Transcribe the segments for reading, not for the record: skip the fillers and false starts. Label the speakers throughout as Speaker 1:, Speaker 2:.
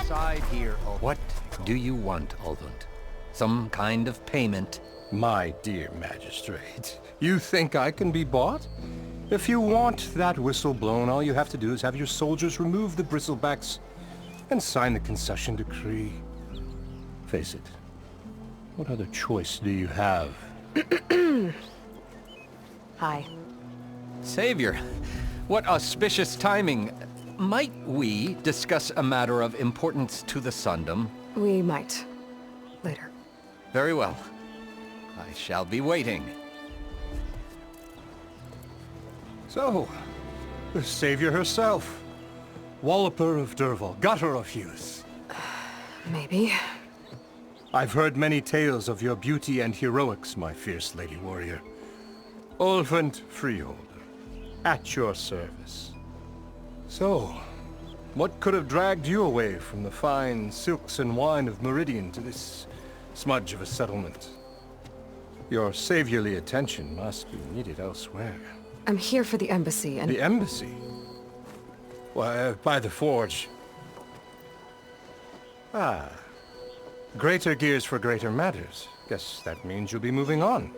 Speaker 1: aside here, Ulvund. What do you want, Ulvund? Some kind of payment?
Speaker 2: My dear magistrate, you think I can be bought? If you want that whistle blown, all you have to do is have your soldiers remove the bristlebacks and sign the concession decree. Face it, what other choice do you have?
Speaker 3: Hi.
Speaker 1: Savior, what auspicious timing. Might we discuss a matter of importance to the Sundom?
Speaker 3: We might. Later.
Speaker 1: Very well. I shall be waiting.
Speaker 2: So, the savior herself. Walloper of Derval, gutter of youth.
Speaker 3: Maybe.
Speaker 2: I've heard many tales of your beauty and heroics, my fierce lady warrior. Ulvund Freeholder, at your service. So, what could have dragged you away from the fine silks and wine of Meridian to this smudge of a settlement? Your saviorly attention must be needed elsewhere.
Speaker 3: I'm here for the embassy and...
Speaker 2: The embassy? Why, by the forge. Ah. Greater gears for greater matters. Guess that means you'll be moving on.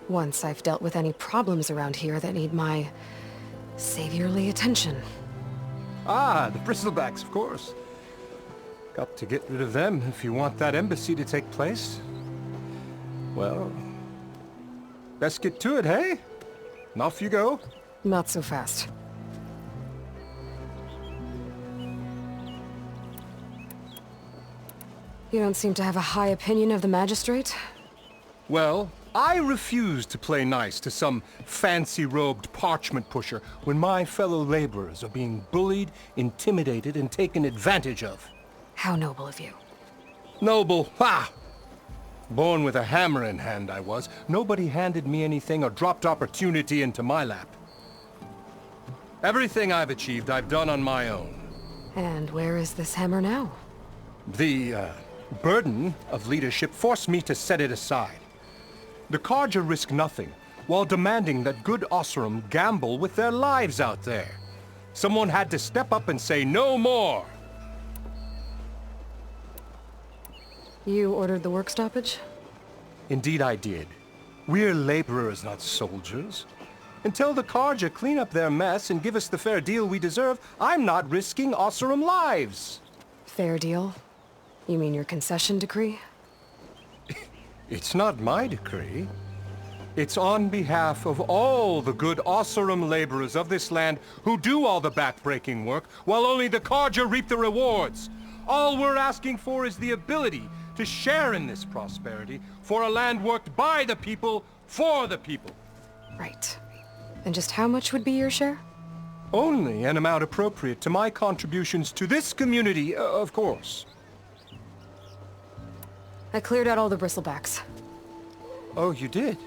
Speaker 3: Once I've dealt with any problems around here that need my... saviorly attention.
Speaker 2: Ah, the bristlebacks, of course. Got to get rid of them if you want that embassy to take place. Well, best get to it, hey? And off you go.
Speaker 3: Not so fast. You don't seem to have a high opinion of the magistrate?
Speaker 2: Well, I refuse to play nice to some fancy-robed parchment pusher when my fellow laborers are being bullied, intimidated, and taken advantage of.
Speaker 3: How noble of you.
Speaker 2: Noble? Ha! Born with a hammer in hand, I was. Nobody handed me anything or dropped opportunity into my lap. Everything I've achieved, I've done on my own.
Speaker 3: And where is this hammer now?
Speaker 2: The, burden of leadership forced me to set it aside. The Carja risk nothing, while demanding that good Osseram gamble with their lives out there. Someone had to step up and say no more!
Speaker 3: You ordered the work stoppage?
Speaker 2: Indeed I did. We're laborers, not soldiers. Until the Carja clean up their mess and give us the fair deal we deserve, I'm not risking Osseram lives!
Speaker 3: Fair deal? You mean your concession decree?
Speaker 2: It's not my decree. It's on behalf of all the good Osseram laborers of this land who do all the back-breaking work, while only the Carja reap the rewards. All we're asking for is the ability to share in this prosperity for a land worked by the people, for the people.
Speaker 3: Right. And just how much would be your share?
Speaker 2: Only an amount appropriate to my contributions to this community, of course.
Speaker 3: I cleared out all the bristlebacks.
Speaker 2: Oh, you did?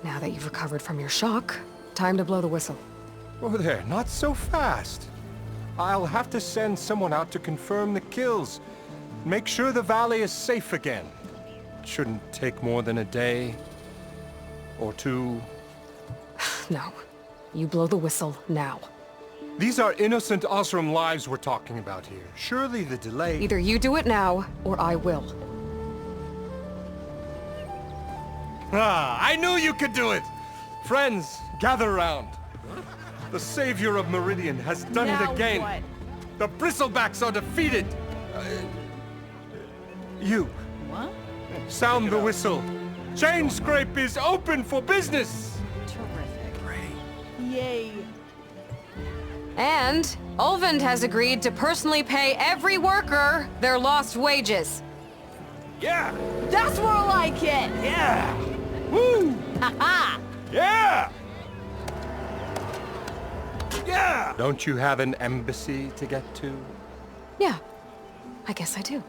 Speaker 3: Now that you've recovered from your shock, time to blow the whistle.
Speaker 2: Oh there, not so fast. I'll have to send someone out to confirm the kills. Make sure the valley is safe again. It shouldn't take more than a day. Or two.
Speaker 3: No. You blow the whistle now.
Speaker 2: These are innocent Osseram lives we're talking about here. Surely the delay...
Speaker 3: Either you do it now, or I will.
Speaker 2: Ah, I knew you could do it! Friends, gather round. The savior of Meridian has done it again.
Speaker 4: What?
Speaker 2: The bristlebacks are defeated. You.
Speaker 4: What?
Speaker 2: Sound the whistle. Chain Scrape is open for business.
Speaker 4: Terrific. Yay.
Speaker 3: And Ulvund has agreed to personally pay every worker their lost wages.
Speaker 2: Yeah!
Speaker 4: That's more like it!
Speaker 2: Yeah! Woo!
Speaker 4: Ha-ha!
Speaker 2: Yeah! Yeah! Don't you have an embassy to get to?
Speaker 3: Yeah, I guess I do.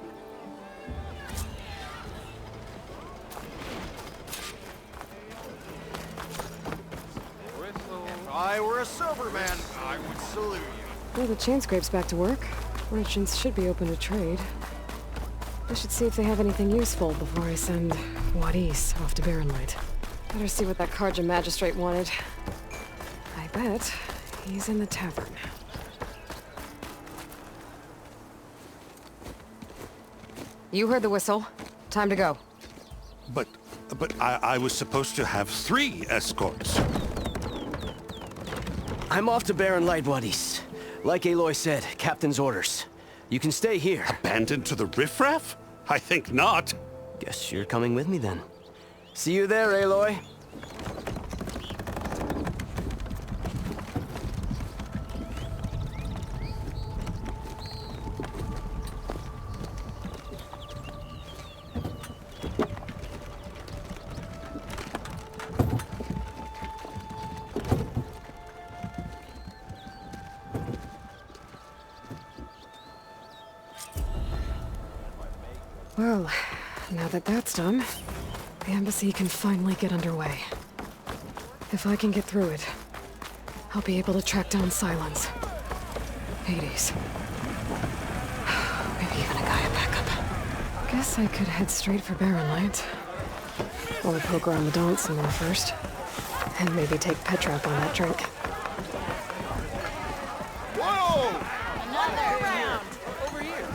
Speaker 5: If I were a sober man, I would salute you.
Speaker 3: Well, the chain scrape's back to work. Merchants should be open to trade. I should see if they have anything useful before I send Wadis off to Barrenlight. Better see what that Carja magistrate wanted. I bet he's in the tavern. You heard the whistle. Time to go.
Speaker 6: But I was supposed to have 3 escorts.
Speaker 7: I'm off to Barren Light, buddies. Like Aloy said, Captain's orders. You can stay here.
Speaker 6: Abandoned to the riffraff? I think not.
Speaker 7: Guess you're coming with me then. See you there, Aloy.
Speaker 3: Well, now that that's done, the embassy can finally get underway. If I can get through it, I'll be able to track down Silence. Hades. Maybe even a Gaia backup. Guess I could head straight for Barren Light. Or poke around the Daunt some more first. And maybe take Petra up on that drink.
Speaker 5: Whoa!
Speaker 4: Another round.
Speaker 5: Over here.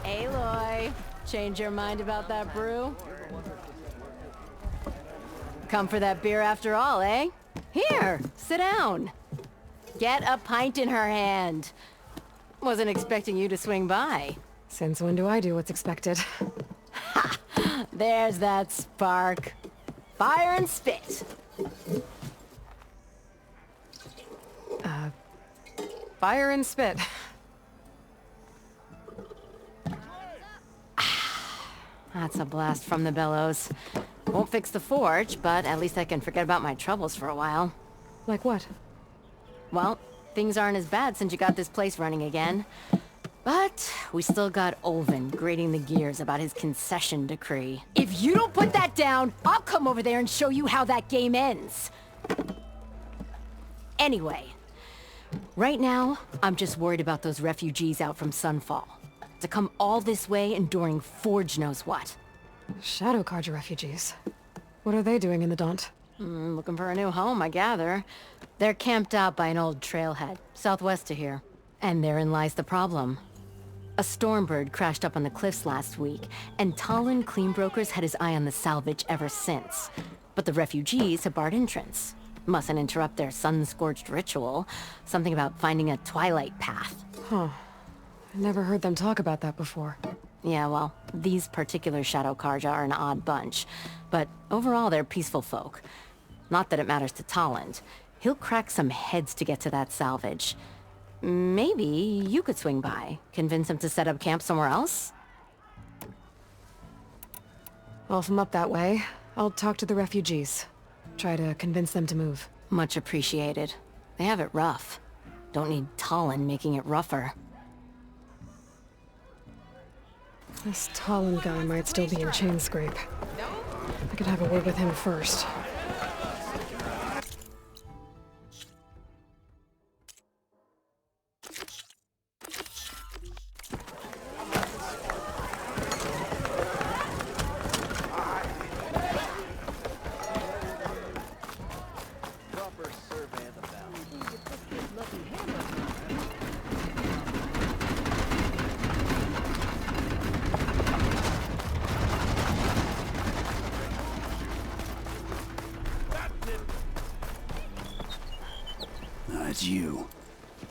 Speaker 4: Aloy, change your mind about that brew? Come for that beer after all, eh? Here, sit down. Get a pint in her hand. Wasn't expecting you to swing by.
Speaker 3: Since when do I do what's expected?
Speaker 4: There's that spark. Fire and spit.
Speaker 3: Fire and spit.
Speaker 4: That's a blast from the bellows. Won't fix the forge, but at least I can forget about my troubles for a while.
Speaker 3: Like what?
Speaker 4: Well, things aren't as bad since you got this place running again. But we still got Olvin grating the gears about his concession decree. If you don't put that down, I'll come over there and show you how that game ends. Anyway, right now, I'm just worried about those refugees out from Sunfall. To come all this way enduring Forge knows what.
Speaker 3: Shadow Carja refugees. What are they doing in the Daunt?
Speaker 4: Looking for a new home, I gather. They're camped out by an old trailhead, southwest of here. And therein lies the problem. A Stormbird crashed up on the cliffs last week, and Talon Cleanbrokers had his eye on the salvage ever since. But the refugees have barred entrance. Mustn't interrupt their sun-scorched ritual. Something about finding a twilight path.
Speaker 3: Huh. I never heard them talk about that before.
Speaker 4: Yeah, well, these particular Shadow Carja are an odd bunch. But overall, they're peaceful folk. Not that it matters to Talon. He'll crack some heads to get to that salvage. Maybe you could swing by, convince him to set up camp somewhere else?
Speaker 3: Well, if I'm up that way, I'll talk to the refugees. Try to convince them to move.
Speaker 4: Much appreciated. They have it rough. Don't need Talon making it rougher.
Speaker 3: This Talon guy might still be in Chainscrape. I could have a word with him first.
Speaker 8: It's you.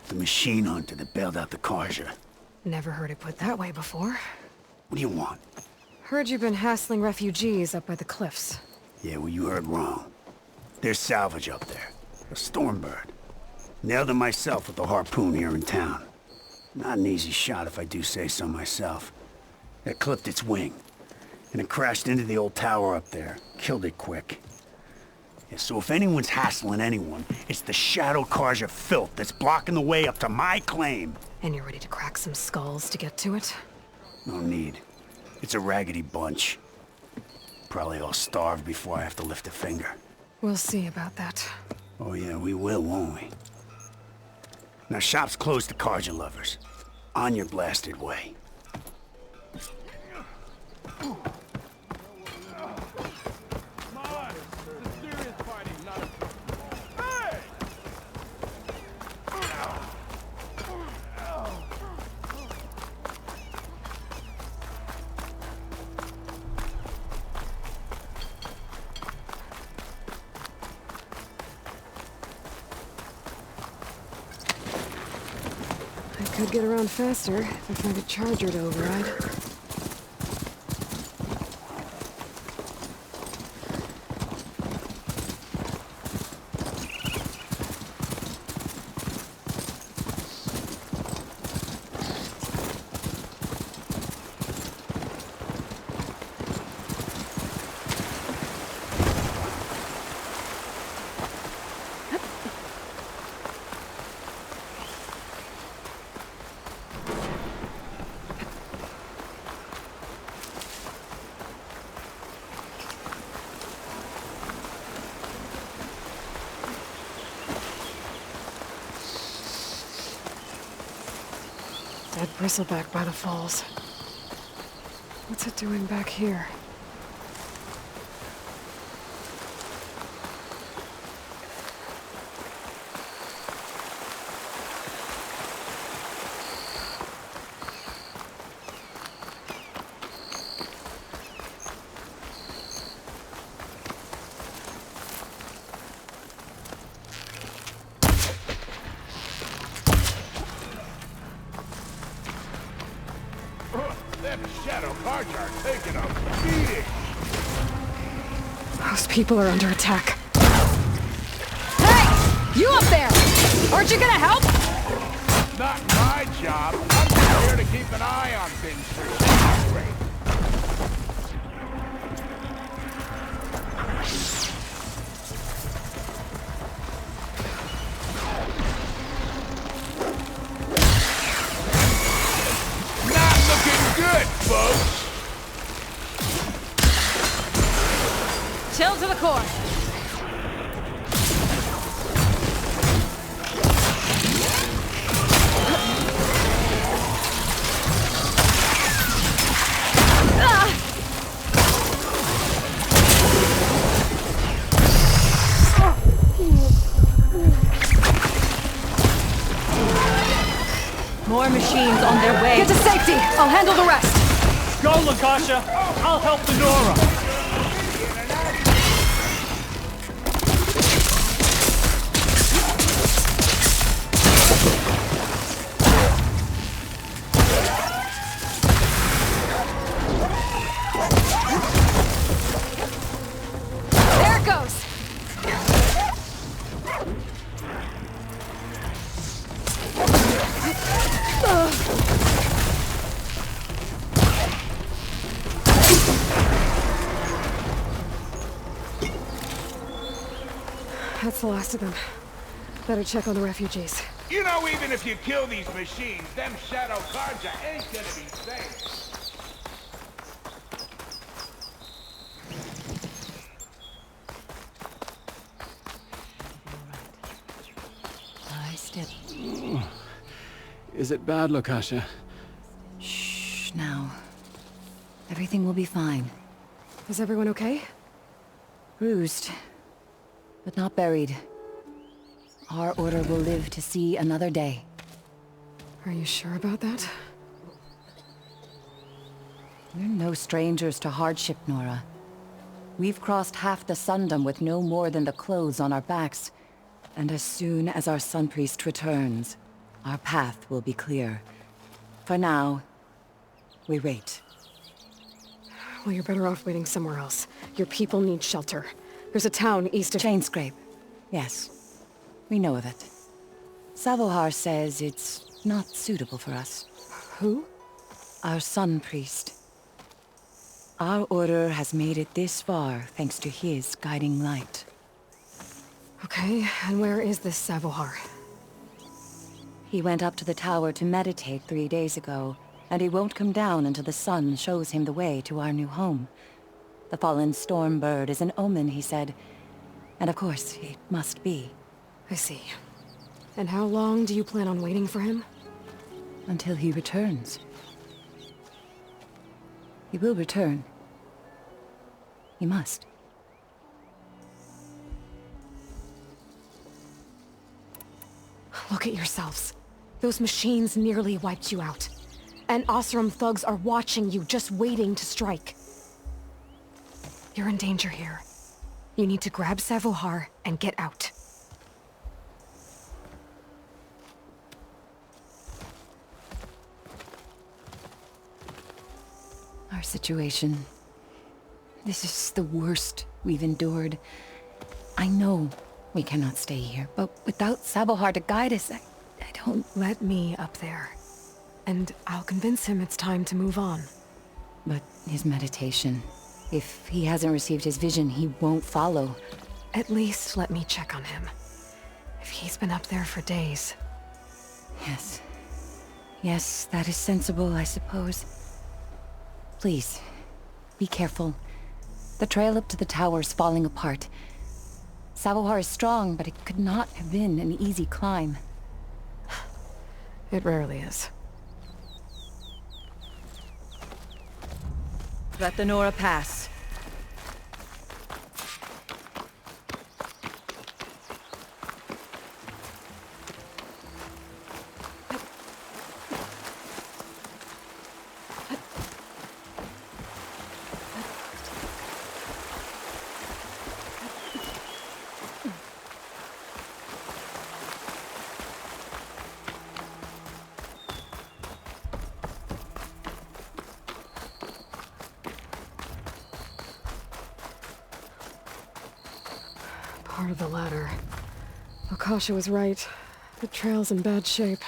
Speaker 8: The machine hunter that bailed out the Carja.
Speaker 3: Never heard it put that way before.
Speaker 8: What do you want?
Speaker 3: Heard you've been hassling refugees up by the cliffs.
Speaker 8: Yeah, well, you heard wrong. There's salvage up there. A Stormbird. Nailed him myself with the harpoon here in town. Not an easy shot if I do say so myself. It clipped its wing. And it crashed into the old tower up there. Killed it quick. Yeah, so if anyone's hassling anyone, it's the Shadow Carja filth that's blocking the way up to my claim.
Speaker 3: And you're ready to crack some skulls to get to it?
Speaker 8: No need. It's a raggedy bunch. Probably all starved before I have to lift a finger.
Speaker 3: We'll see about that.
Speaker 8: Oh yeah, we will, won't we? Now shop's closed to Carja lovers. On your blasted way.
Speaker 3: Could get around faster if I find a charger to override. Dead bristleback by the falls. What's it doing back here?
Speaker 5: Them shadow cards are taking a beating.
Speaker 3: Those people are under attack.
Speaker 4: Hey! You up there! Aren't you gonna help?
Speaker 5: Not my job. I'm just here to keep an eye on things for safety's sake. Good, folks!
Speaker 4: Chill to the core. More machines on their way.
Speaker 3: Get to safety! I'll handle the rest!
Speaker 9: Go, Lakasha! I'll help the Nora!
Speaker 3: There it goes! That's the last of them. Better check on the refugees.
Speaker 5: You know, even if you kill these machines, them shadow cards ain't gonna be safe.
Speaker 4: Lie still.
Speaker 10: Is it bad, Lakasha?
Speaker 4: Shh, now. Everything will be fine.
Speaker 3: Is everyone okay?
Speaker 4: Bruised, but not buried. Our order will live to see another day.
Speaker 3: Are you sure about that?
Speaker 4: We're no strangers to hardship, Nora. We've crossed half the Sundom with no more than the clothes on our backs. And as soon as our Sun Priest returns, our path will be clear. For now, we wait.
Speaker 3: Well, you're better off waiting somewhere else. Your people need shelter. There's a town east of...
Speaker 4: Chainscrape. Yes. We know of it. Savohar says it's not suitable for us.
Speaker 3: Who?
Speaker 4: Our Sun Priest. Our order has made it this far thanks to his guiding light.
Speaker 3: Okay, and where is this Savohar?
Speaker 4: He went up to the tower to meditate 3 days ago, and he won't come down until the sun shows him the way to our new home. The fallen storm bird is an omen, he said. And of course, it must be.
Speaker 3: I see. And how long do you plan on waiting for him?
Speaker 4: Until he returns. He will return. He must.
Speaker 3: Look at yourselves. Those machines nearly wiped you out. And Osram thugs are watching you, just waiting to strike. You're in danger here. You need to grab Savohar and get out.
Speaker 11: situation. This is the worst we've endured. I know we cannot stay here, but without Sabohar to guide us, I don't...
Speaker 3: Let me up there. And I'll convince him it's time to move on.
Speaker 11: But his meditation... If he hasn't received his vision, he won't follow.
Speaker 3: At least let me check on him. If he's been up there for days.
Speaker 11: Yes. Yes, that is sensible, I suppose. Please, be careful. The trail up to the tower is falling apart. Sabohar is strong, but it could not have been an easy climb.
Speaker 3: It rarely is.
Speaker 12: Let the Nora pass.
Speaker 3: Part of the ladder. Akasha was right. The trail's in bad shape.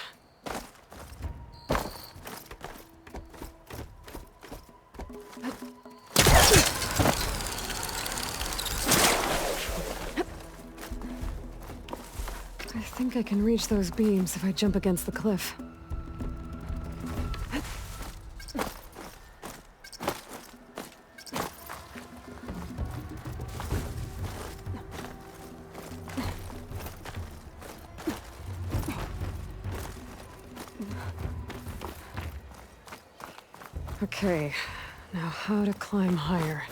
Speaker 3: I think I can reach those beams if I jump against the cliff. Okay, now how to climb higher.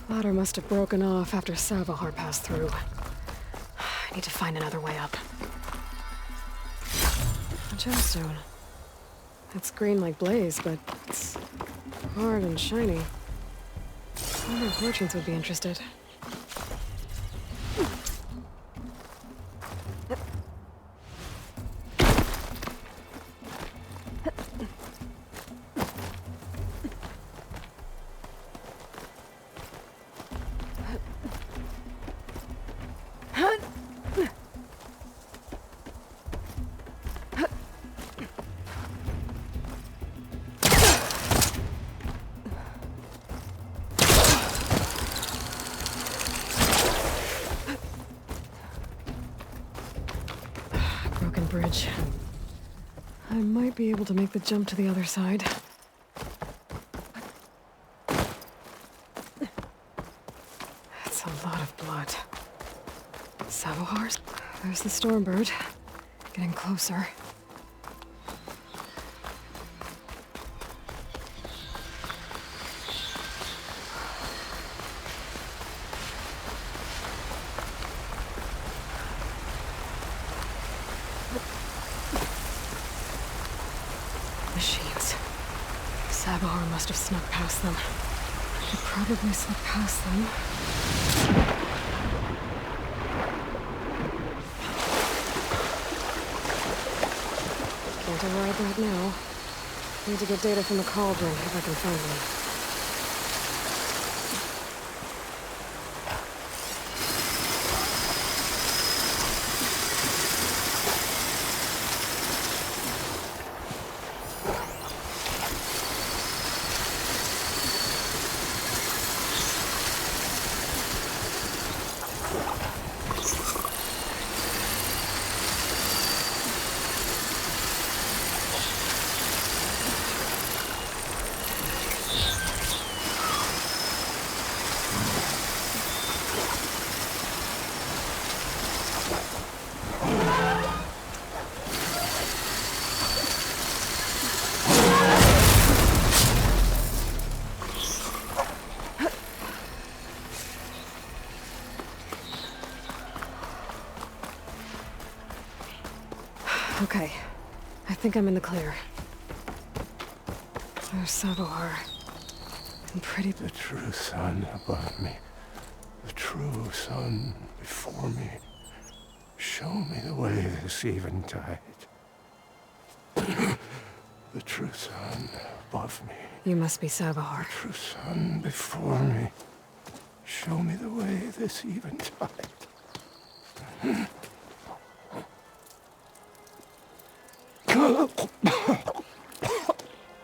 Speaker 3: Ladder must have broken off after Sabohar passed through. I need to find another way up. A gemstone. It's green like blaze, but it's hard and shiny. I wonder if merchants would be interested. Bridge. I might be able to make the jump to the other side. That's a lot of blood. Sabohars? There's the Stormbird. Getting closer. Machines. Sabohar must have snuck past them. He probably slipped past them. Can't override that now. Need to get data from the cauldron if I can find one. Okay. I think I'm in the clear. There's Sabohar. And pretty...
Speaker 2: The true sun above me. The true sun before me. Show me the way this eventide. The true sun above me.
Speaker 3: You must be Savahar.
Speaker 2: The true sun before me. Show me the way this eventide.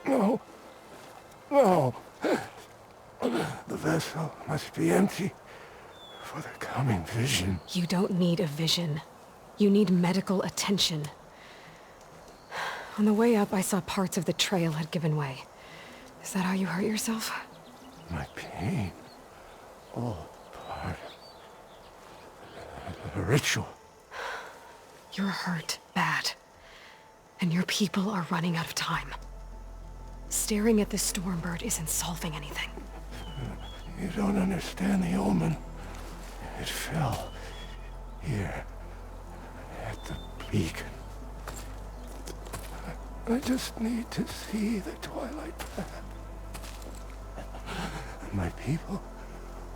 Speaker 2: No. No. The vessel must be empty for the coming vision.
Speaker 3: You don't need a vision. You need medical attention. On the way up, I saw parts of the trail had given way. Is that how you hurt yourself?
Speaker 2: My pain. All part of the ritual.
Speaker 3: You're hurt bad. And your people are running out of time. Staring at the Stormbird isn't solving anything.
Speaker 2: You don't understand the omen. It fell here at the beacon. I just need to see the twilight path. And my people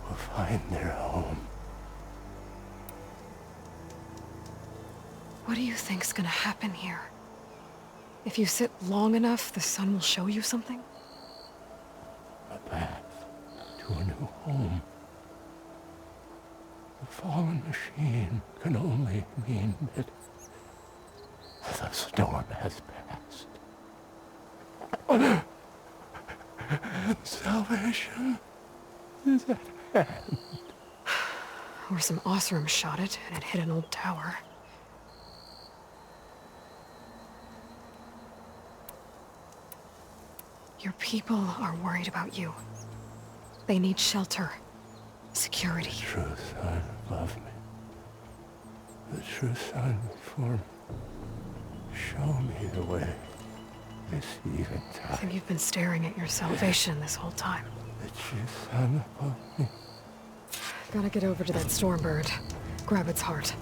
Speaker 2: will find their home.
Speaker 3: What do you think's gonna happen here? If you sit long enough, the sun will show you something?
Speaker 2: A path to a new home. The fallen machine can only mean that the storm has passed. And salvation is at hand.
Speaker 3: Or some Osram shot it, and it hit an old tower. Your people are worried about you. They need shelter. Security.
Speaker 2: The true sun above me. The true sun before me. Show me the way. This eventide.
Speaker 3: I think you've been staring at your salvation this whole time.
Speaker 2: The true sun above me.
Speaker 3: Gotta get over to that Stormbird. Grab its heart.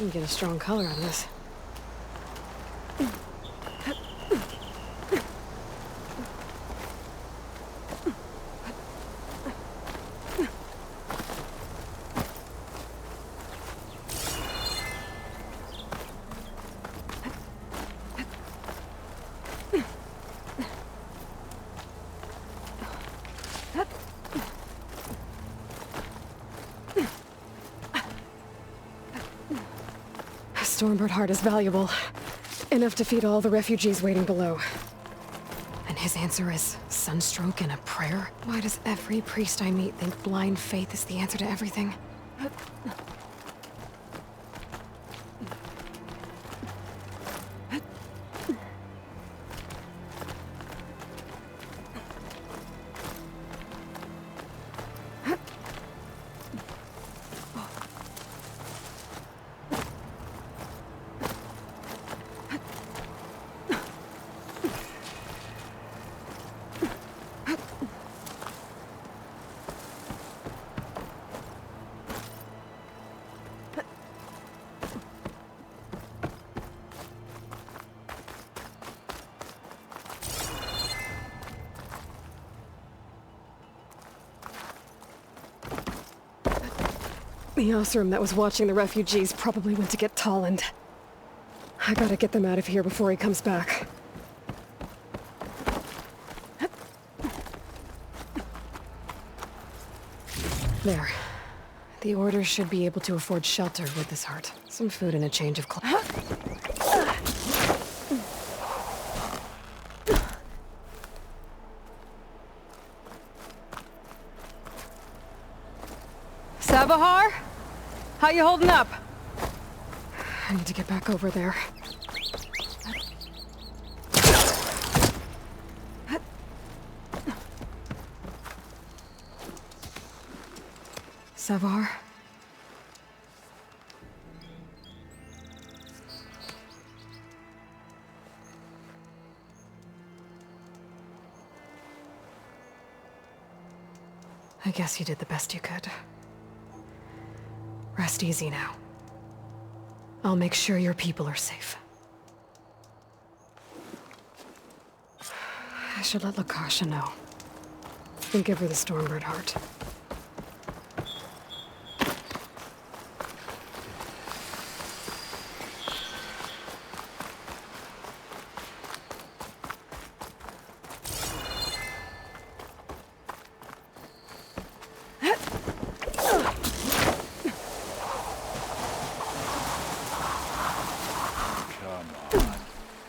Speaker 3: You can get a strong color on this. Stormbird heart is valuable. Enough to feed all the refugees waiting below. And his answer is sunstroke and a prayer? Why does every priest I meet think blind faith is the answer to everything? The Osram that was watching the refugees probably went to get Tolland. I gotta get them out of here before he comes back. There. The Order should be able to afford shelter with this heart. Some food and a change of clothes.
Speaker 12: Savahar? How you holding up?
Speaker 3: I need to get back over there. Savahar? I guess you did the best you could. Rest easy now. I'll make sure your people are safe. I should let Lakasha know. And give her the Stormbird heart.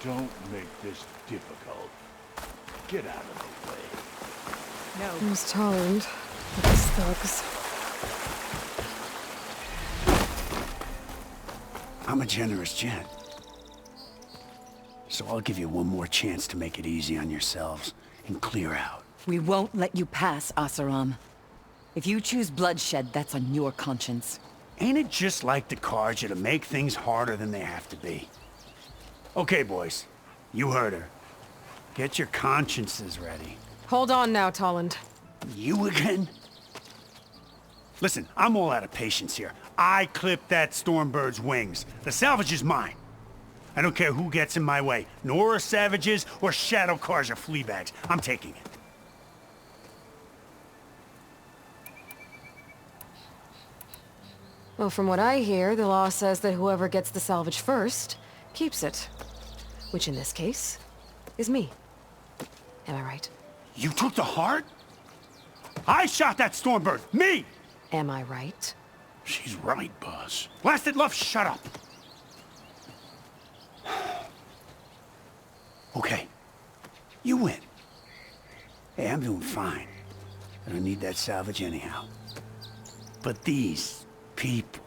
Speaker 5: Don't make this difficult. Get out of the way.
Speaker 3: No. I was tolerant with these thugs.
Speaker 8: I'm a generous gent. So I'll give you one more chance to make it easy on yourselves and clear out.
Speaker 11: We won't let you pass, Asaram. If you choose bloodshed, that's on your conscience.
Speaker 8: Ain't it just like the Carja to make things harder than they have to be? Okay, boys. You heard her. Get your consciences ready.
Speaker 3: Hold on now, Tolland.
Speaker 8: You again? Listen, I'm all out of patience here. I clipped that Stormbird's wings. The salvage is mine. I don't care who gets in my way. Nora savages or shadow cars or fleabags. I'm taking it.
Speaker 3: Well, from what I hear, the law says that whoever gets the salvage first keeps it. Which in this case is me. Am I right?
Speaker 8: You took the heart? I shot that Stormbird! Me!
Speaker 3: Am I right?
Speaker 8: She's right, boss. Blasted love, shut up! Okay. You win. Hey, I'm doing fine. I don't need that salvage anyhow. But these people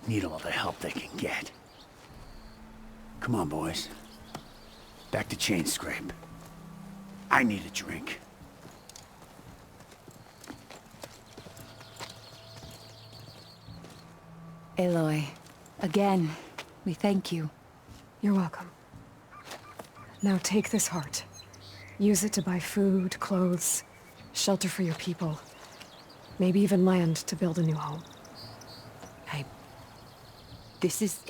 Speaker 8: need all the help they can get. Come on, boys. Back to Chain Scrape. I need a drink.
Speaker 11: Aloy, again, we thank you.
Speaker 3: You're welcome. Now take this heart. Use it to buy food, clothes, shelter for your people. Maybe even land to build a new home.
Speaker 11: This is...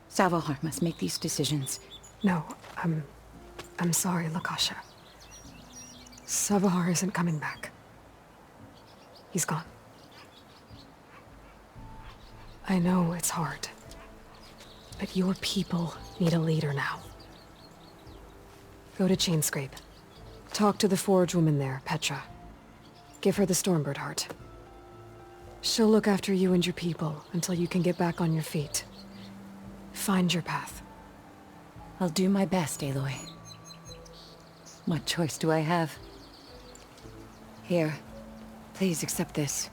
Speaker 11: Savohar must make these decisions.
Speaker 3: No, I'm sorry, Lakasha. Savohar isn't coming back. He's gone. I know it's hard, but your people need a leader now. Go to Chainscrape. Talk to the forge woman there, Petra. Give her the Stormbird heart. She'll look after you and your people until you can get back on your feet. Find your path.
Speaker 11: I'll do my best, Aloy. What choice do I have? Here, please accept this.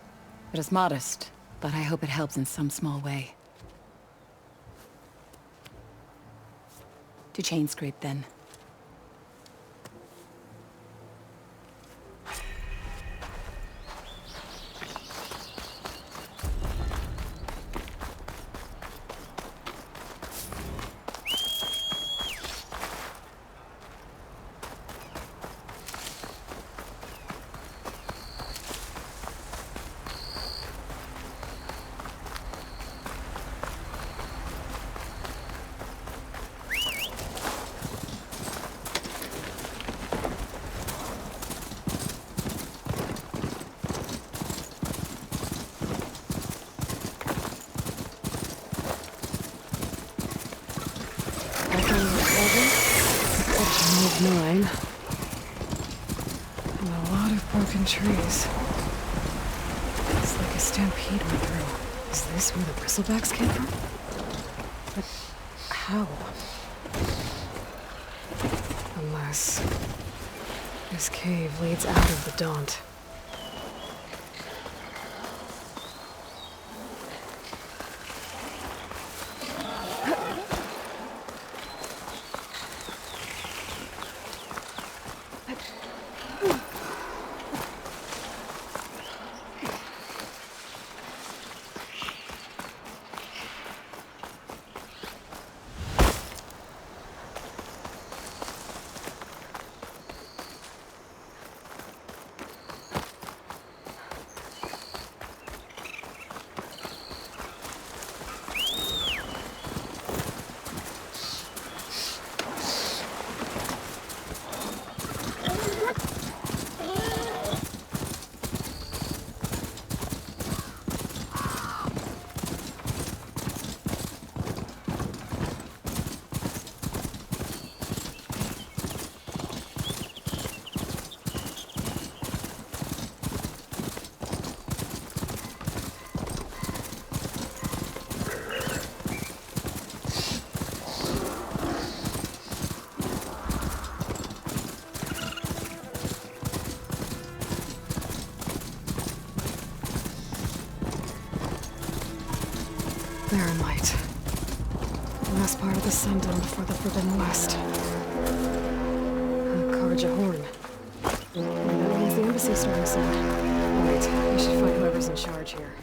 Speaker 11: It is modest, but I hope it helps in some small way. To Chainscrape, then.
Speaker 3: Section 9. And a lot of broken trees. It's like a stampede went through. Is this where the bristlebacks came from? But how? Unless this cave leads out of the Daunt. Barren Light. The last part of the Sundown before the Forbidden West. Karja Horn. That means the embassy's starting soon. Wait, I should find whoever's in charge here.